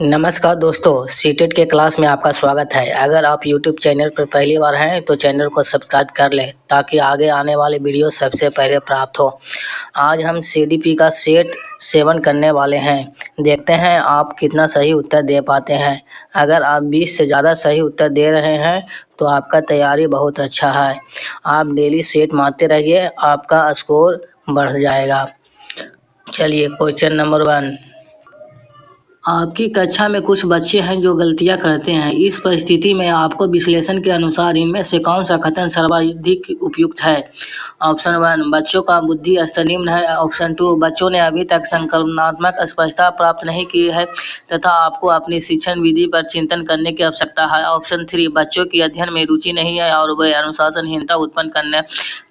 नमस्कार दोस्तों, सीटेट के क्लास में आपका स्वागत है। अगर आप यूट्यूब चैनल पर पहली बार हैं तो चैनल को सब्सक्राइब कर लें ताकि आगे आने वाले वीडियो सबसे पहले प्राप्त हो। आज हम सीडीपी का सेट 7 करने वाले हैं। देखते हैं आप कितना सही उत्तर दे पाते हैं। अगर आप 20 से ज़्यादा सही उत्तर दे रहे हैं तो आपका तैयारी बहुत अच्छा है। आप डेली सेट मारते रहिए, आपका स्कोर बढ़ जाएगा। चलिए क्वेश्चन नंबर 1। आपकी कक्षा में कुछ बच्चे हैं जो गलतियां करते हैं। इस परिस्थिति में आपको विश्लेषण के अनुसार इनमें से कौन सा कथन सर्वाधिक उपयुक्त है? ऑप्शन 1, बच्चों का बुद्धि स्तर निम्न है। ऑप्शन 2, बच्चों ने अभी तक संकल्पनात्मक स्पष्टता प्राप्त नहीं की है तथा आपको अपनी शिक्षण विधि पर चिंतन करने की आवश्यकता है। ऑप्शन 3, बच्चों की अध्ययन में रुचि नहीं है और वे अनुशासनहीनता उत्पन्न करना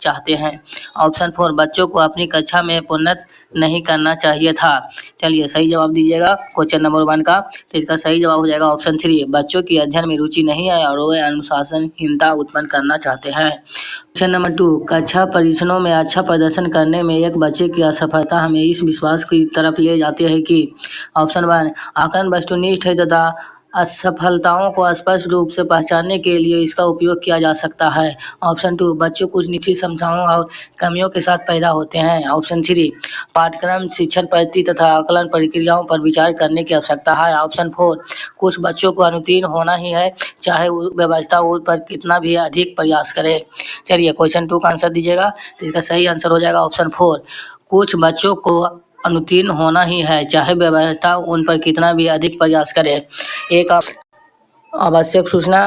चाहते हैं। ऑप्शन 4, बच्चों को अपनी कक्षा में प्रोन्नत नहीं करना चाहिए था। चलिए सही जवाब दीजिएगा क्वेश्चन नंबर 1 का। तो इसका सही जवाब हो जाएगा ऑप्शन 3, बच्चों की अध्ययन में रुचि नहीं है और वे अनुशासनहीनता उत्पन्न करना चाहते हैं। क्वेश्चन नंबर 2, कक्षा परीक्षणों में अच्छा प्रदर्शन करने में एक बच्चे की असफलता हमें इस विश्वास की तरफ ले जाती है कि ऑप्शन 1, आकलन वस्तुनिष्ठ है तथा असफलताओं को स्पष्ट रूप से पहचानने के लिए इसका उपयोग किया जा सकता है। ऑप्शन 2, बच्चों कुछ निश्चित क्षमताओं और कमियों के साथ पैदा होते हैं। ऑप्शन 3, पाठ्यक्रम शिक्षण पद्धति तथा आकलन प्रक्रियाओं पर विचार करने की आवश्यकता है। ऑप्शन 4, कुछ बच्चों को अनुत्तीर्ण होना ही है, चाहे व्यवस्था उन पर कितना भी अधिक प्रयास करे। चलिए क्वेश्चन 2 का आंसर दीजिएगा। तो इसका सही आंसर हो जाएगा ऑप्शन 4, कुछ बच्चों को अनुत्तीर्ण होना ही है, चाहे व्यवस्था उन पर कितना भी अधिक प्रयास करे। एक आवश्यक सूचना,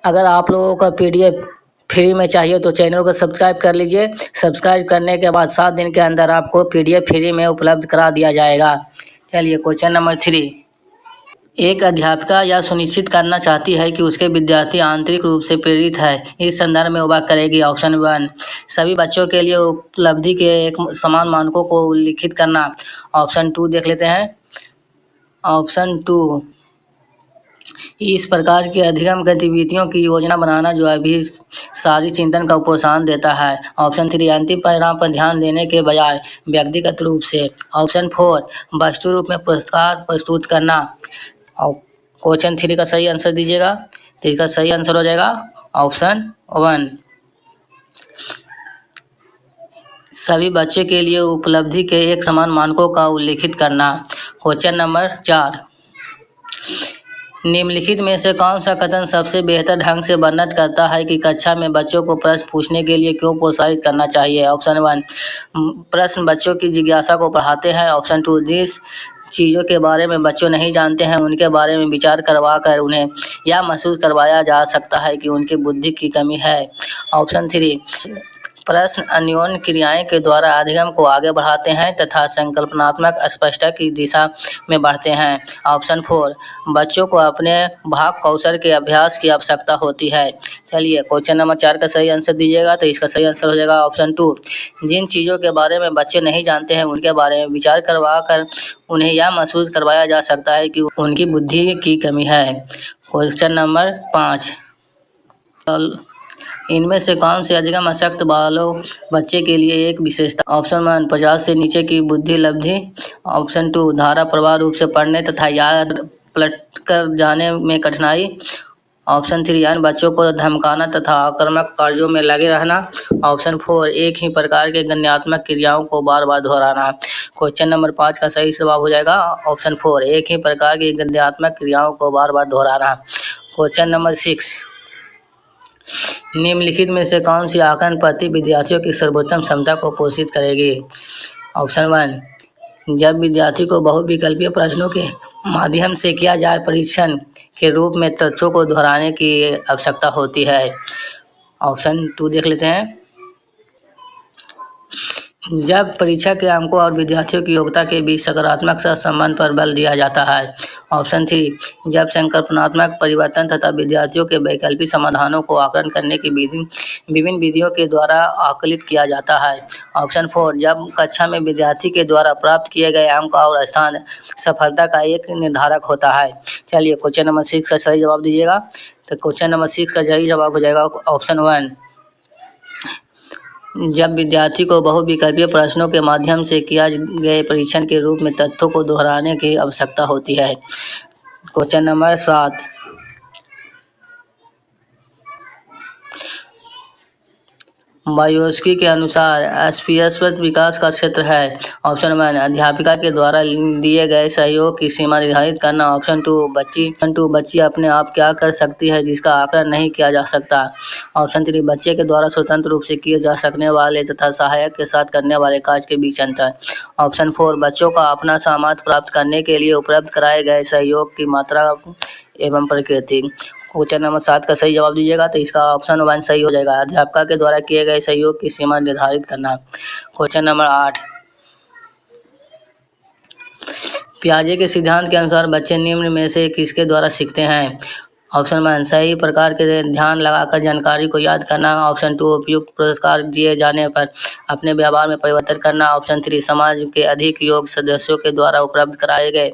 अगर आप लोगों का पीडीएफ फ्री में चाहिए तो चैनल को सब्सक्राइब कर लीजिए। सब्सक्राइब करने के बाद 7 दिन के अंदर आपको पीडीएफ फ्री में उपलब्ध करा दिया जाएगा। चलिए क्वेश्चन नंबर 3, एक अध्यापिका यह सुनिश्चित करना चाहती है कि उसके विद्यार्थी आंतरिक रूप से प्रेरित है। इस संदर्भ में वह करेगी। ऑप्शन 1, सभी बच्चों के लिए उपलब्धि के एक समान मानकों को उल्लिखित करना। ऑप्शन 2 देख लेते हैं। ऑप्शन 2, इस प्रकार की अधिगम गतिविधियों की योजना बनाना जो अभी सारी चिंतन का प्रोत्साहन देता है। ऑप्शन 3, अंतिम परिणाम पर ध्यान देने के बजाय व्यक्तिगत रूप से। ऑप्शन 4, वस्तु रूप में पुरस्कार प्रस्तुत करना। और क्वेश्चन 3 का सही आंसर दीजिएगा। तो इसका सही आंसर हो जाएगा ऑप्शन 1, सभी बच्चे के लिए उपलब्धि के एक समान मानकों का उल्लिखित करना। क्वेश्चन नंबर 4, निम्नलिखित में से कौन सा कथन सबसे बेहतर ढंग से वर्णित करता है कि कक्षा में बच्चों को प्रश्न पूछने के लिए क्यों प्रोत्साहित करना चाहिए? ऑप्शन 1, प्रश्न बच्चों की जिज्ञासा को बढ़ाते हैं। ऑप्शन 2, जिस चीज़ों के बारे में बच्चों नहीं जानते हैं उनके बारे में विचार करवा कर उन्हें यह महसूस करवाया जा सकता है कि उनकी बुद्धि की कमी है। ऑप्शन 3, प्रश्न अन्योन्य क्रियाएं के द्वारा अधिगम को आगे बढ़ाते हैं तथा संकल्पनात्मक स्पष्टता की दिशा में बढ़ते हैं। ऑप्शन 4, बच्चों को अपने भाग कौशल के अभ्यास की आवश्यकता होती है। चलिए क्वेश्चन नंबर 4 का सही आंसर दीजिएगा। तो इसका सही आंसर हो जाएगा ऑप्शन 2, जिन चीज़ों के बारे में बच्चे नहीं जानते हैं उनके बारे में विचार करवा कर उन्हें यह महसूस करवाया जा सकता है कि उनकी बुद्धि की कमी है। क्वेश्चन नंबर 5, इनमें से कौन से अधिगम अशक्त वालों बच्चे के लिए एक विशेषता? ऑप्शन 1, 50 से नीचे की बुद्धि लब्धि। ऑप्शन 2, धारा प्रवाह रूप से पढ़ने तथा याद पलट कर जाने में कठिनाई। ऑप्शन 3, अन्य बच्चों को धमकाना तथा आक्रामक कार्यों में लगे रहना। ऑप्शन 4, एक ही प्रकार के गणनात्मक क्रियाओं को बार बार दोहराना। क्वेश्चन नंबर 5 का सही जवाब हो जाएगा ऑप्शन 4, एक ही प्रकार की गणनात्मक क्रियाओं को बार बार दोहराना। क्वेश्चन नंबर 6, निम्नलिखित में से कौन सी आकलन पद्धति विद्यार्थियों की सर्वोत्तम क्षमता को पोषित करेगी? ऑप्शन 1, जब विद्यार्थी को बहुविकल्पीय प्रश्नों के माध्यम से किया जाए परीक्षण के रूप में तथ्यों को दोहराने की आवश्यकता होती है। ऑप्शन 2 देख लेते हैं। जब परीक्षा के अंकों और विद्यार्थियों की योग्यता के बीच सकारात्मक सहसंबंध पर बल दिया जाता है। ऑप्शन 3, जब संकल्पनात्मक परिवर्तन तथा विद्यार्थियों के वैकल्पिक समाधानों को आकलन करने की विभिन्न विधियों के द्वारा आकलित किया जाता है। ऑप्शन 4, जब कक्षा में विद्यार्थी के द्वारा प्राप्त किए गए अंक और स्थान सफलता का एक निर्धारक होता है। चलिए क्वेश्चन नंबर 6 का सही जवाब दीजिएगा। तो क्वेश्चन नंबर 6 का सही जवाब हो जाएगा ऑप्शन 1, जब विद्यार्थी को बहुविकल्पीय प्रश्नों के माध्यम से किया गए परीक्षण के रूप में तथ्यों को दोहराने की आवश्यकता होती है। क्वेश्चन नंबर 7, मायोस्की के अनुसार स्पष्ट विकास का क्षेत्र है। ऑप्शन 1 अध्यापिका के द्वारा दिए गए सहयोग की सीमा निर्धारित करना। ऑप्शन 2 बच्ची अपने आप क्या कर सकती है जिसका आकलन नहीं किया जा सकता। ऑप्शन 3 बच्चे के द्वारा स्वतंत्र रूप से किए जा सकने वाले तथा सहायक के साथ करने वाले कार्य के बीच अंतर। ऑप्शन 4 बच्चों का अपना सामर्थ्य प्राप्त करने के लिए उपलब्ध कराए गए सहयोग की मात्रा एवं प्रकृति। क्वेश्चन नंबर 7 का सही जवाब दीजिएगा तो इसका ऑप्शन 1 सही हो जाएगा, अध्यापका के द्वारा किए गए सहयोग की सीमा निर्धारित करना। क्वेश्चन नंबर 8, पियाजे के सिद्धांत के अनुसार बच्चे निम्न में से किसके द्वारा सीखते हैं। ऑप्शन 1 सही प्रकार के ध्यान लगाकर जानकारी को याद करना। ऑप्शन 2 उपयुक्त पुरस्कार दिए जाने पर अपने व्यवहार में परिवर्तन करना। ऑप्शन 3 समाज के अधिक योग्य सदस्यों के द्वारा उपलब्ध कराए गए।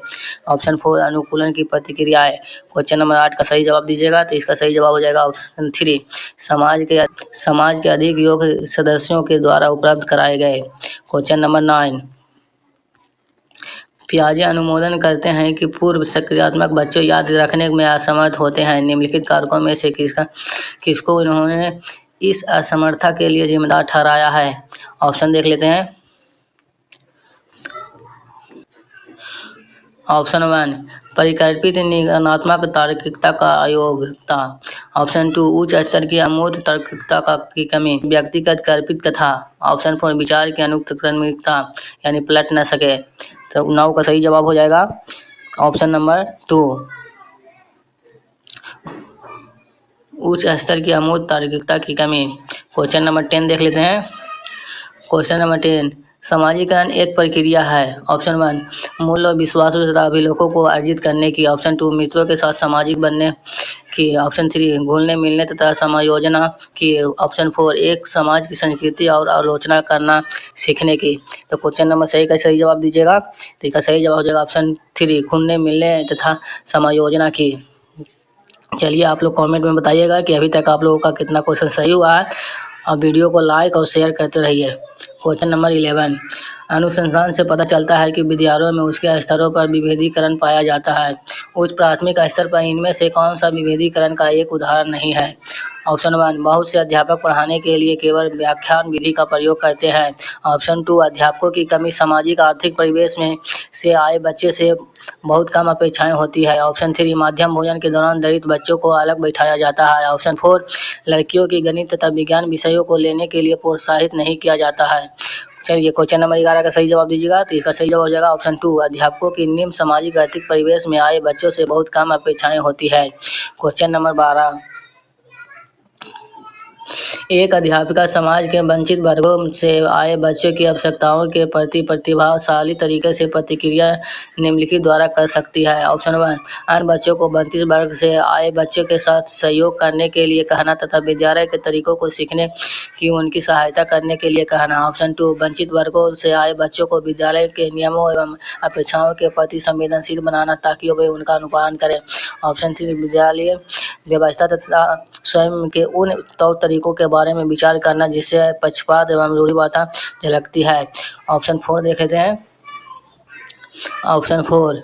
ऑप्शन 4 अनुकूलन की प्रतिक्रियाएं। क्वेश्चन नंबर 8 का सही जवाब दीजिएगा तो इसका सही जवाब हो जाएगा ऑप्शन 3 समाज के अधिक योग्य सदस्यों के द्वारा उपलब्ध कराए गए। क्वेश्चन नंबर 9, पियाजे अनुमोदन करते हैं कि पूर्व सक्रियात्मक बच्चे याद रखने में असमर्थ होते हैं। निम्नलिखित कारकों में से किसको उन्होंने इस असमर्थता के लिए जिम्मेदार ठहराया है। ऑप्शन देख लेते हैं। ऑप्शन 1 परिकल्पित निगमनात्मक तार्किकता का अयोग्यता। ऑप्शन 2 उच्च स्तर की अमूर्त तार्किकता की कमी, व्यक्तिगत कल्पित कथा। ऑप्शन 4 विचार की अनुक्रमिकता यानी पलट न सके। तो 9 का सही जवाब हो जाएगा ऑप्शन नंबर 2 उच्च स्तर की अमूर्त तार्किकता की कमी। क्वेश्चन नंबर 10 देख लेते हैं। क्वेश्चन नंबर 10 समाजीकरण एक प्रक्रिया है। ऑप्शन 1 मूल्य और विश्वासों तथा अभिलेखों को अर्जित करने की। ऑप्शन 2 मित्रों के साथ सामाजिक बनने की। ऑप्शन 3 घुलने मिलने तथा समायोजना की। ऑप्शन 4 एक समाज की संस्कृति और आलोचना करना सीखने की। तो क्वेश्चन नंबर सही का सही जवाब दीजिएगा तो इसका सही जवाब हो जाएगा ऑप्शन 3 घुलने मिलने तथा समायोजना की। चलिए आप लोग कमेंट में बताइएगा कि अभी तक आप लोगों का कितना क्वेश्चन सही हुआ है और वीडियो को लाइक और शेयर करते रहिए। क्वेश्चन नंबर 11 अनुसंधान से पता चलता है कि विद्यालयों में उसके स्तरों पर विभेदीकरण पाया जाता है। उच्च प्राथमिक स्तर पर इनमें से कौन सा विभेदीकरण का एक उदाहरण नहीं है। ऑप्शन 1 बहुत से अध्यापक पढ़ाने के लिए केवल व्याख्यान विधि का प्रयोग करते हैं। ऑप्शन 2 अध्यापकों की कमी सामाजिक आर्थिक परिवेश में से आए बच्चे से बहुत कम अपेक्षाएं होती है। ऑप्शन 3 माध्यम भोजन के दौरान दलित बच्चों को अलग बैठाया जाता है। ऑप्शन 4 लड़कियों की गणित तथा विज्ञान विषयों को लेने के लिए प्रोत्साहित नहीं किया जाता है। चलिए क्वेश्चन नंबर 11 का सही जवाब दीजिएगा तो इसका सही जवाब हो जाएगा ऑप्शन 2 अध्यापकों की निम्न सामाजिक आर्थिक परिवेश में आए बच्चों से बहुत कम अपेक्षाएं होती है। क्वेश्चन नंबर 12 एक अध्यापिका समाज के वंचित वर्गों से आए बच्चों की आवश्यकताओं के प्रति प्रतिभाशाली तरीके से प्रतिक्रिया निम्नलिखित द्वारा कर सकती है। ऑप्शन 1 अन्य बच्चों को वंचित वर्ग से आए बच्चों के साथ सहयोग करने के लिए कहना तथा विद्यालय के तरीकों को सीखने की उनकी सहायता करने के लिए कहना। ऑप्शन 2 वंचित वर्गों से आए बच्चों को विद्यालय के नियमों एवं अपेक्षाओं के प्रति संवेदनशील बनाना ताकि वे उनका अनुपालन करें। ऑप्शन 3 विद्यालय व्यवस्था तथा स्वयं के उन तौर तरीकों के बारे में विचार करना जिससे पक्षपात एवं रूढ़िवादिता झलकती है। ऑप्शन 4 देख लेते हैं। ऑप्शन 4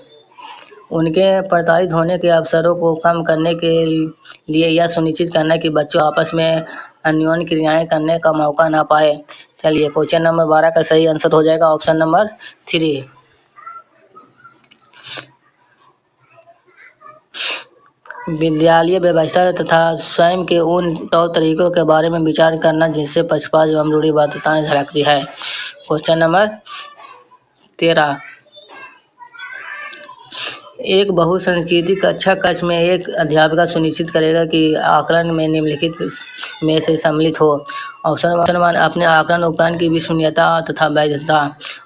उनके प्रताड़ित होने के अवसरों को कम करने के लिए यह सुनिश्चित करना कि बच्चों आपस में अन्योन्य क्रियाएं करने का मौका ना पाए। चलिए क्वेश्चन नंबर 12 का सही आंसर हो जाएगा ऑप्शन नंबर 3 विद्यालय व्यवस्था तथा स्वयं के उन तौर तरीकों के बारे में विचार करना जिससे पक्षपात एवं रूढ़िवादिताएं झलकती है। क्वेश्चन नंबर 13 एक बहुसंस्कृतिक कक्षा कक्ष में एक अध्यापिका सुनिश्चित करेगा कि आकलन में निम्नलिखित में से सम्मिलित हो। ऑप्शन 1 अपने आकलन उपकरण की विश्वसनीयता तथा वैधता।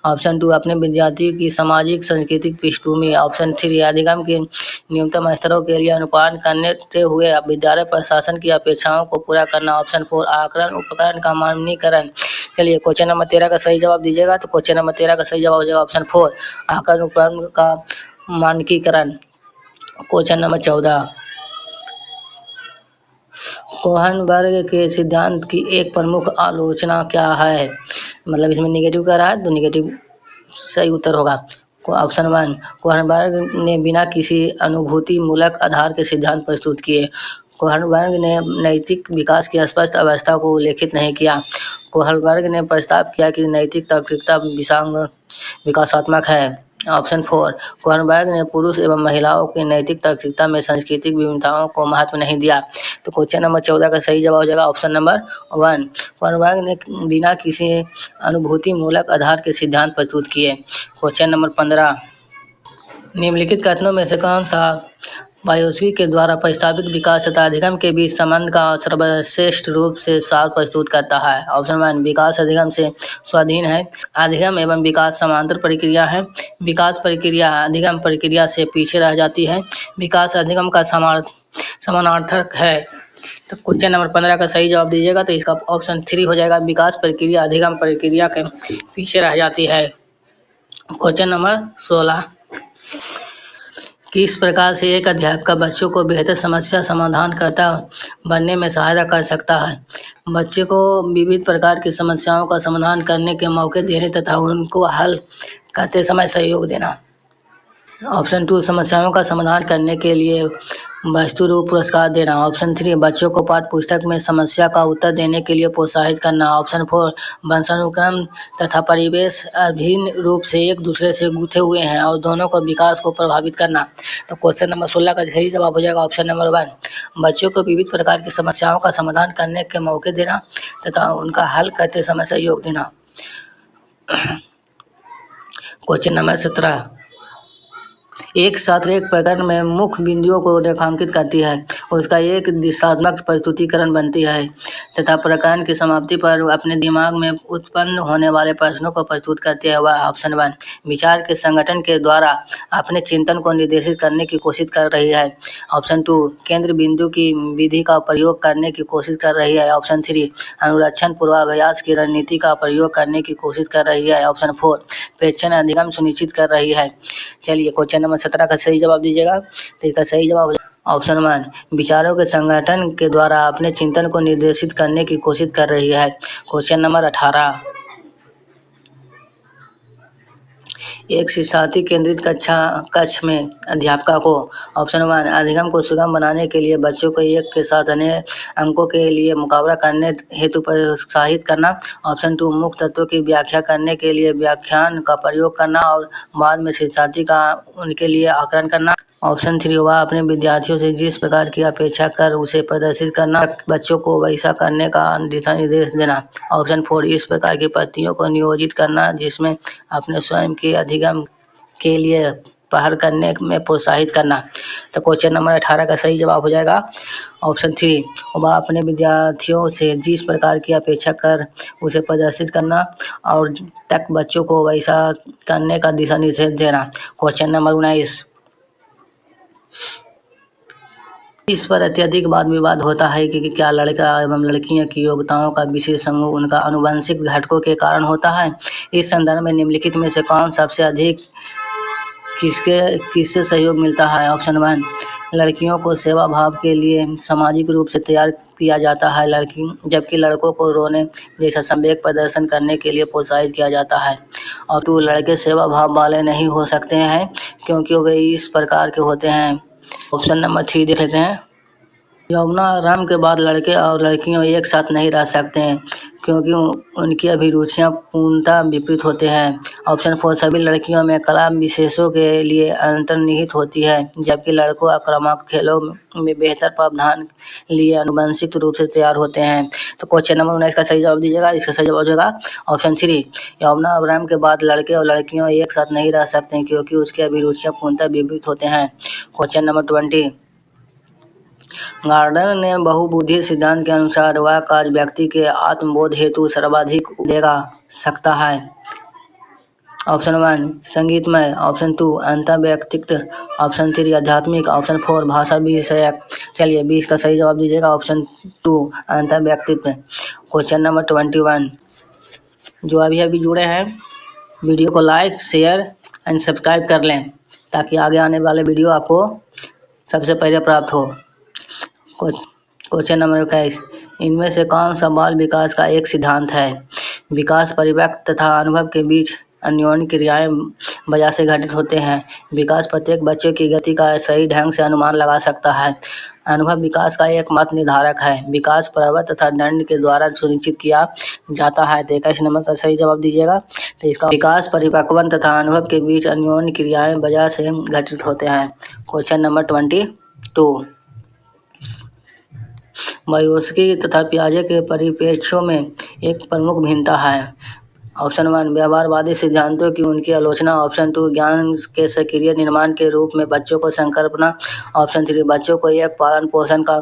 ऑप्शन 2 अपने विद्यार्थियों की सामाजिक सांस्कृतिक पृष्ठभूमि। ऑप्शन 3 अधिगम के न्यूनतम स्तरों के लिए अनुपालन करते हुए विद्यालय प्रशासन की अपेक्षाओं को पूरा करना। ऑप्शन 4 आकलन उपकरण का मानकीकरण। चलिए क्वेश्चन नंबर 13 का सही जवाब दीजिएगा तो क्वेश्चन नंबर 13 का सही जवाब हो जाएगा ऑप्शन 4 आकलन उपकरण का मानकीकरण। क्वेश्चन नंबर 14 कोहनबर्ग के सिद्धांत की एक प्रमुख आलोचना क्या है। मतलब इसमें निगेटिव कर रहा है तो निगेटिव सही उत्तर होगा। ऑप्शन 1, कोहनबर्ग ने बिना किसी अनुभूति मूलक आधार के सिद्धांत प्रस्तुत किए। कोहनबर्ग ने नैतिक विकास की स्पष्ट अवस्था को उल्लेखित नहीं किया। कोहनबर्ग ने प्रस्ताव किया कि नैतिक तार्किकता विकासात्मक है। ऑप्शन 4, कोहनबर्ग ने पुरुष एवं महिलाओं की नैतिक तार्किकता में सांस्कृतिक विभिन्नताओं को महत्व नहीं दिया। तो क्वेश्चन नंबर 14 का सही जवाब हो जाएगा ऑप्शन नंबर 1, कोहनबर्ग ने बिना किसी अनुभूति मूलक आधार के सिद्धांत प्रस्तुत किए। क्वेश्चन नंबर 15, निम्नलिखित कथनों में से कौन सा बायोस्फीयर के द्वारा प्रस्तावित विकास तथा अधिगम के बीच संबंध का सर्वश्रेष्ठ रूप से सार प्रस्तुत करता है। ऑप्शन 1, विकास अधिगम से स्वाधीन है। अधिगम एवं विकास समांतर प्रक्रिया है। विकास प्रक्रिया अधिगम प्रक्रिया से पीछे रह जाती है। विकास अधिगम का समानार्थक है। तो क्वेश्चन नंबर 15 का सही जवाब दीजिएगा। तो इसका ऑप्शन 3 हो जाएगा, विकास प्रक्रिया अधिगम प्रक्रिया के पीछे रह जाती है। क्वेश्चन नंबर 16, किस प्रकार से एक अध्यापक बच्चों को बेहतर समस्या समाधानकर्ता बनने में सहायता कर सकता है? बच्चे को विविध प्रकार की समस्याओं का समाधान करने के मौके देने तथा उनको हल करते समय सहयोग देना। ऑप्शन 2, समस्याओं का समाधान करने के लिए वस्तु रूप पुरस्कार देना। ऑप्शन 3, बच्चों को पाठ्य पुस्तक में समस्या का उत्तर देने के लिए प्रोत्साहित करना। ऑप्शन 4, वंशानुक्रम तथा परिवेश अभिन्न रूप से एक दूसरे से गुथे हुए हैं और दोनों को विकास को प्रभावित करना। तो क्वेश्चन नंबर 16 का सही जवाब हो जाएगा ऑप्शन नंबर 1, बच्चों को विविध प्रकार की समस्याओं का समाधान करने के मौके देना तथा उनका हल करते समय सहयोग देना। क्वेश्चन नंबर 17, एक छात्र एक प्रकरण में मुख्य बिंदुओं को रेखांकित करती है, उसका एक दिशात्मक प्रस्तुतिकरण बनती है तथा प्रकरण की समाप्ति पर अपने दिमाग में उत्पन्न होने वाले प्रश्नों को प्रस्तुत करती है। वह ऑप्शन 1, विचार के संगठन के द्वारा अपने चिंतन को निर्देशित करने की कोशिश कर रही है। ऑप्शन 2, केंद्र बिंदु की विधि का प्रयोग करने की कोशिश कर रही है। ऑप्शन 3, अनुरक्षण पूर्वाभ्यास की रणनीति का प्रयोग करने की कोशिश कर रही है। ऑप्शन 4, प्रेक्षण अधिगम सुनिश्चित कर रही है। चलिए क्वेश्चन नंबर 17 का सही जवाब दीजिएगा। तो इसका सही जवाब ऑप्शन 1, विचारों के संगठन के द्वारा अपने चिंतन को निर्देशित करने की कोशिश कर रही है। क्वेश्चन नंबर 18, एक शिक्षार्थी केंद्रित कक्ष में अध्यापका को ऑप्शन 1, अधिगम को सुगम बनाने के लिए बच्चों को एक के साथ अन्य अंकों के लिए मुकाबला करने हेतु प्रोत्साहित करना। ऑप्शन 2, मुख्य तत्वों की व्याख्या करने के लिए व्याख्यान का प्रयोग करना और बाद में शिक्षार्थी का उनके लिए आकलन करना। ऑप्शन 3, वह अपने विद्यार्थियों से जिस प्रकार की अपेक्षा कर उसे प्रदर्शित करना, बच्चों को वैसा करने का दिशा निर्देश देना। ऑप्शन 4, इस प्रकार की पद्धतियों को नियोजित करना जिसमें अपने स्वयं के अधिगम के लिए पहल करने में प्रोत्साहित करना। तो क्वेश्चन नंबर 18 का सही जवाब हो जाएगा ऑप्शन 3, वह अपने विद्यार्थियों से जिस प्रकार की अपेक्षा कर उसे प्रदर्शित करना और तक बच्चों को वैसा करने का दिशा निर्देश देना। क्वेश्चन नंबर 19, इस पर अत्यधिक वाद विवाद होता है कि क्या लड़का एवं लड़कियों की योग्यताओं का विशेष समूह उनका आनुवंशिक घटकों के कारण होता है। इस संदर्भ में निम्नलिखित में से कौन सबसे अधिक किससे सहयोग मिलता है? ऑप्शन 1, लड़कियों को सेवा भाव के लिए सामाजिक रूप से तैयार किया जाता है जबकि लड़कों को रोने जैसा संवेग प्रदर्शन करने के लिए प्रोत्साहित किया जाता है। और 2, लड़के सेवा भाव वाले नहीं हो सकते हैं क्योंकि वे इस प्रकार के होते हैं। ऑप्शन नंबर 3 देख लेते हैं, यौवनारंभ के बाद लड़के और लड़कियां एक साथ नहीं रह सकते हैं क्योंकि उनकी अभिरुचियां पूर्णतः विपरीत होते हैं। ऑप्शन 4, सभी लड़कियों में कला विशेषों के लिए अंतर्निहित होती है जबकि लड़कों आक्रामक खेलों में बेहतर प्रावधान लिए आनुवंशिक रूप से तैयार होते हैं। तो क्वेश्चन नंबर 19 का सही जवाब दीजिएगा। इसका सही जवाब हो जाएगा ऑप्शन 3, यौवनारंभ के बाद लड़के और लड़कियां एक साथ नहीं रह सकते हैं क्योंकि उसकी अभिरुचियां पूर्णतः विपरीत होते हैं। क्वेश्चन नंबर 20, गार्डनर ने बहुबुद्धि सिद्धांत के अनुसार वह कार्य व्यक्ति के आत्मबोध हेतु सर्वाधिक देगा सकता है। ऑप्शन 1, संगीतमय। ऑप्शन 2, अंतर्वैयक्तिक। ऑप्शन 3, आध्यात्मिक। ऑप्शन 4, भाषा विषयक। चलिए 20 का सही जवाब दीजिएगा ऑप्शन 2, अंतर्वैयक्तिक। क्वेश्चन नंबर 21, जो अभी जुड़े हैं वीडियो को लाइक शेयर एंड सब्सक्राइब कर लें ताकि आगे आने वाले वीडियो आपको सबसे पहले प्राप्त हो। क्वेश्चन नंबर 21, इनमें से कौन सा बाल विकास का एक सिद्धांत है? विकास परिपक्व तथा अनुभव के बीच अन्योन्य क्रियाएं वजह से घटित होते हैं। विकास प्रत्येक बच्चे की गति का सही ढंग से अनुमान लगा सकता है। अनुभव विकास का एकमात्र निर्धारक है। विकास प्रवर्त तथा दंड के द्वारा सुनिश्चित किया जाता है। तो 21 नंबर का सही जवाब दीजिएगा। तो इसका विकास परिपक्वन तथा अनुभव के बीच अन्योन्य क्रियाएं वजह से घटित होते हैं। Question number 22। मायूस्की तथा पियाजे के परिप्रेक्ष्यों में एक प्रमुख भिन्नता है। ऑप्शन 1 व्यवहारवादी सिद्धांतों की उनकी आलोचना। ऑप्शन 2 ज्ञान के सक्रिय निर्माण के रूप में बच्चों को संकल्पना। ऑप्शन 3 बच्चों को एक पालन पोषण का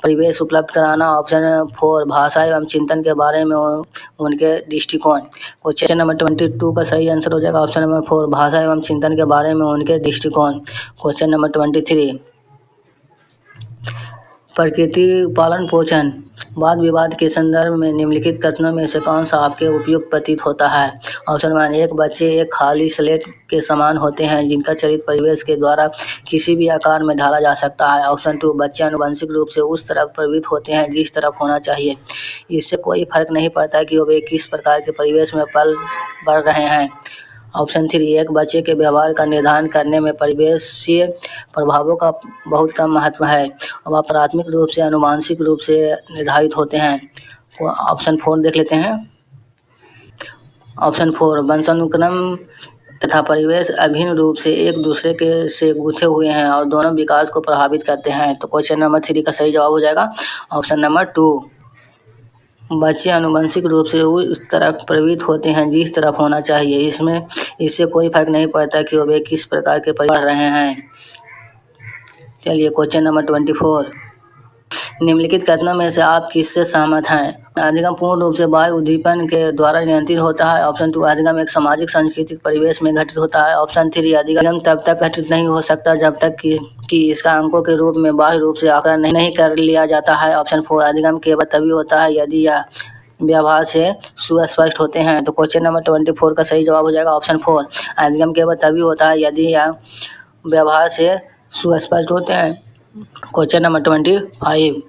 परिवेश उपलब्ध कराना। ऑप्शन 4 भाषा एवं चिंतन के बारे में उनके दृष्टिकोण। क्वेश्चन नंबर 22 का सही आंसर हो जाएगा ऑप्शन नंबर 4 भाषा एवं चिंतन के बारे में उनके दृष्टिकोण। क्वेश्चन नंबर 23 प्रकृति पालन पोषण वाद विवाद के संदर्भ में निम्नलिखित कथनों में से कौन सा आपके उपयुक्त प्रतीत होता है। ऑप्शन 1 एक बच्चे एक खाली स्लेट के समान होते हैं जिनका चरित्र परिवेश के द्वारा किसी भी आकार में ढाला जा सकता है। ऑप्शन 2 बच्चे आनुवंशिक रूप से उस तरफ प्रवृत्त होते हैं जिस तरफ होना चाहिए। इससे कोई फर्क नहीं पड़ता कि वे किस प्रकार के परिवेश में पल बढ़ रहे हैं। ऑप्शन 3 एक बच्चे के व्यवहार का निर्धारण करने में परिवेशीय प्रभावों का बहुत कम महत्व है और वह प्राथमिक रूप से आनुवंशिक रूप से निर्धारित होते हैं। ऑप्शन 4 देख लेते हैं। ऑप्शन 4 वंशानुक्रम तथा परिवेश अभिन्न रूप से एक दूसरे के से गुथे हुए हैं और दोनों विकास को प्रभावित करते हैं। तो क्वेश्चन नंबर 3 का सही जवाब हो जाएगा ऑप्शन नंबर 2 बच्चे आनुवंशिक रूप से उस तरफ प्रवृत्त होते हैं जिस तरफ होना चाहिए। इससे कोई फर्क नहीं पड़ता कि वे किस प्रकार के पढ़ रहे हैं। चलिए क्वेश्चन नंबर 24 निम्नलिखित कथनों में से आप किससे सहमत हैं। अधिगम पूर्ण रूप से बाह्य उद्दीपन के द्वारा नियंत्रित होता है। ऑप्शन 2 अधिगम एक सामाजिक सांस्कृतिक परिवेश में घटित होता है। ऑप्शन 3 अधिगम तब तक घटित नहीं हो सकता जब तक कि इसका अंकों के रूप में बाह्य रूप से आकलन नहीं कर लिया जाता है। ऑप्शन 4 अधिगम केवल तभी होता है यदि यह व्यवहार से सुस्पष्ट होते हैं। तो क्वेश्चन नंबर 24 का सही जवाब हो जाएगा ऑप्शन 4 अधिगम केवल तभी होता है यदि यह व्यवहार से सुस्पष्ट होते हैं। क्वेश्चन नंबर 25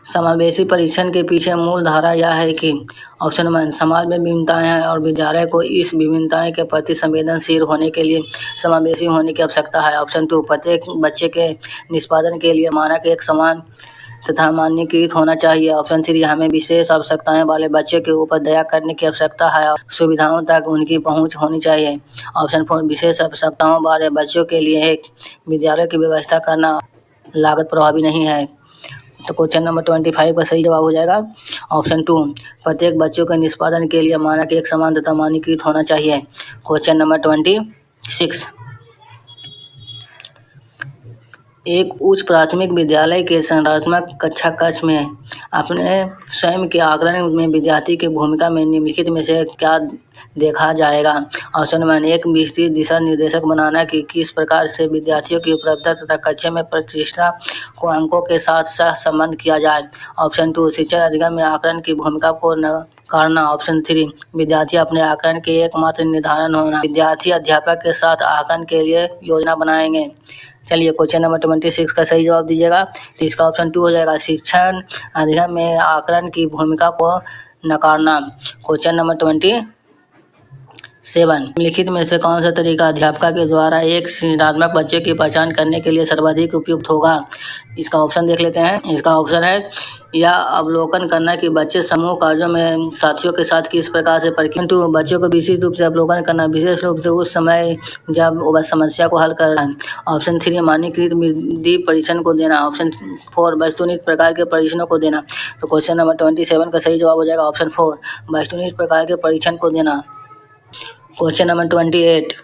समावेशी परीक्षण के पीछे मूल धारा यह है कि ऑप्शन 1 समाज में विभिन्नताएं हैं और विद्यालय को इस विभिन्नताएं के प्रति संवेदनशील होने के लिए समावेशी होने की आवश्यकता है। ऑप्शन 2 प्रत्येक बच्चे के निष्पादन के लिए मानक एक समान तथा मान्यकृत होना चाहिए। ऑप्शन 3 हमें विशेष आवश्यकताएं वाले बच्चों के ऊपर दया करने की आवश्यकता है और सुविधाओं तक उनकी पहुंच होनी चाहिए। ऑप्शन 4 विशेष आवश्यकताओं वाले बच्चों के लिए एक विद्यालय की व्यवस्था करना लागत प्रभावी नहीं है। तो क्वेश्चन नंबर 25 का सही जवाब हो जाएगा ऑप्शन 2 प्रत्येक बच्चों के निष्पादन के लिए मानक एक समान तथा मानकीकृत होना चाहिए। क्वेश्चन नंबर 26 एक उच्च प्राथमिक विद्यालय के संरचनात्मक कक्षा कक्ष में अपने स्वयं के आकलन में विद्यार्थी की भूमिका में निम्नलिखित में से क्या देखा जाएगा। ऑप्शन 1 एक विस्तृत दिशा निर्देशक बनाना कि किस प्रकार से विद्यार्थियों की उपलब्धता तथा कक्षा में प्रतिष्ठा को अंकों के साथ सह संबंध किया जाए। ऑप्शन 2 शिक्षण अधिगम में आकलन की भूमिका को करना। ऑप्शन 3 विद्यार्थी अपने आकलन के एकमात्र निर्धारण होना। विद्यार्थी अध्यापक के साथ आकलन के लिए योजना बनाएंगे। चलिए क्वेश्चन नंबर 26 का सही जवाब दीजिएगा। तो इसका ऑप्शन 2 हो जाएगा शिक्षण अधिगम में आकलन की भूमिका को नकारना। क्वेश्चन नंबर 27 निम्नलिखित में से कौन सा तरीका अध्यापक के द्वारा एक सृजनात्मक बच्चे की पहचान करने के लिए सर्वाधिक उपयुक्त होगा। इसका ऑप्शन देख लेते हैं। इसका ऑप्शन है यह अवलोकन करना कि बच्चे समूह कार्यों में साथियों के साथ किस प्रकार से किंतु बच्चों को विशेष रूप से अवलोकन करना विशेष रूप से उस समय जब वह समस्या को हल कर रहा है। ऑप्शन 3 मानकीकृत विधि परीक्षण को देना। ऑप्शन 4 वस्तुनिष्ठ प्रकार के परीक्षणों को देना। तो क्वेश्चन नंबर 27 का सही जवाब हो जाएगा ऑप्शन 4 वस्तुनिष्ठ प्रकार के परीक्षण को देना। क्वेश्चन नंबर 28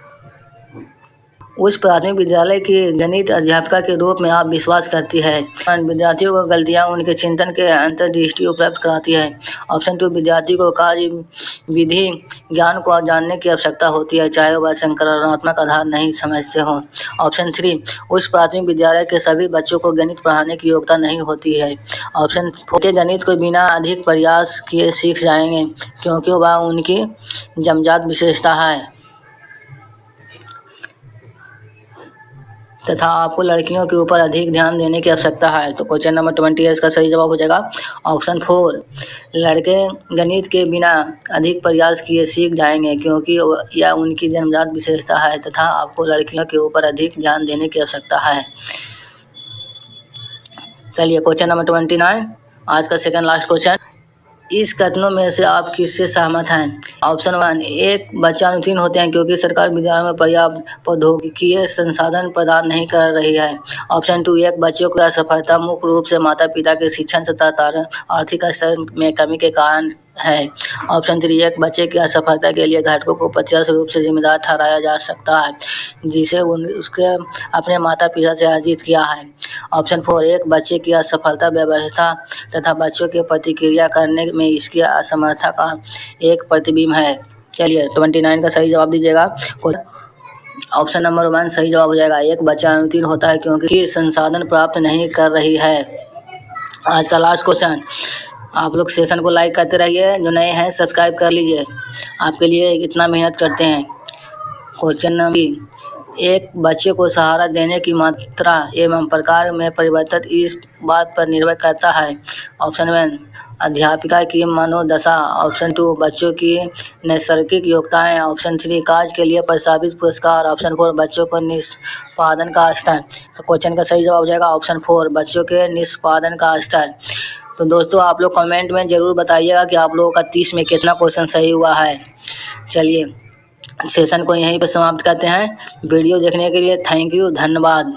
उच्च प्राथमिक विद्यालय की गणित अध्यापिका के रूप में आप विश्वास करती है। विद्यार्थियों को गलतियां उनके चिंतन के अंतर्दृष्टि उपलब्ध कराती है। ऑप्शन 2 विद्यार्थी को कार्य विधि ज्ञान को जानने की आवश्यकता होती है चाहे वह संकलनात्मक आधार नहीं समझते हों। ऑप्शन 3 उच्च प्राथमिक विद्यालय के सभी बच्चों को गणित पढ़ाने की योग्यता नहीं होती है। ऑप्शन 4 गणित को बिना अधिक प्रयास किए सीख जाएंगे क्योंकि वह उनकी जन्मजात विशेषता है। तथा आपको लड़कियों के ऊपर अधिक ध्यान देने की आवश्यकता है। तो क्वेश्चन नंबर 20 है, इसका सही जवाब हो जाएगा ऑप्शन 4। लड़के गणित के बिना अधिक प्रयास किए सीख जाएंगे क्योंकि यह उनकी जन्मजात विशेषता है तथा आपको लड़कियों के ऊपर अधिक ध्यान देने की आवश्यकता है। चलिए क्वेश्चन नंबर 29, आज का सेकंड लास्ट क्वेश्चन। इस कथनों में से आप किससे सहमत हैं? ऑप्शन 1, एक बच्चे अनुत्तीर्ण होते हैं क्योंकि सरकार विद्यालयों में पर्याप्त प्रौद्योगिकीय संसाधन प्रदान नहीं कर रही है। ऑप्शन 2, एक बच्चों की असफलता मुख्य रूप से माता पिता के शिक्षण तथा आर्थिक स्तर में कमी के कारण है। ऑप्शन 3, एक बच्चे की असफलता के लिए घटकों को प्रत्यक्ष रूप से जिम्मेदार ठहराया जा सकता है जिसे उसके अपने माता पिता से अर्जित किया है। ऑप्शन 4, एक बच्चे की असफलता व्यवस्था तथा बच्चों की प्रतिक्रिया करने में इसकी असमर्थता का एक प्रतिबिंब है। चलिए 29 का सही जवाब दीजिएगा। ऑप्शन नंबर 1 सही जवाब हो जाएगा। एक बच्चा अनुत्तीर्ण होता है क्योंकि संसाधन प्राप्त नहीं कर रही है। आज का लास्ट क्वेश्चन। आप लोग सेशन को लाइक करते रहिए, जो नए हैं सब्सक्राइब कर लीजिए, आपके लिए इतना मेहनत करते हैं। क्वेश्चन नंबर, एक बच्चे को सहारा देने की मात्रा एवं प्रकार में परिवर्तन इस बात पर निर्भर करता है। ऑप्शन 1, अध्यापिका की मनोदशा। ऑप्शन 2, बच्चों की नैसर्गिक योग्यताएं। ऑप्शन 3, कार्य के लिए प्रस्तावित पुरस्कार। ऑप्शन 4, बच्चों को निष्पादन का स्तर। तो क्वेश्चन का सही जवाब हो जाएगा ऑप्शन 4, बच्चों के निष्पादन का स्तर। तो दोस्तों आप लोग कमेंट में ज़रूर बताइएगा कि आप लोगों का 30 में कितना क्वेश्चन सही हुआ है। चलिए सेशन को यहीं पर समाप्त करते हैं। वीडियो देखने के लिए थैंक यू, धन्यवाद।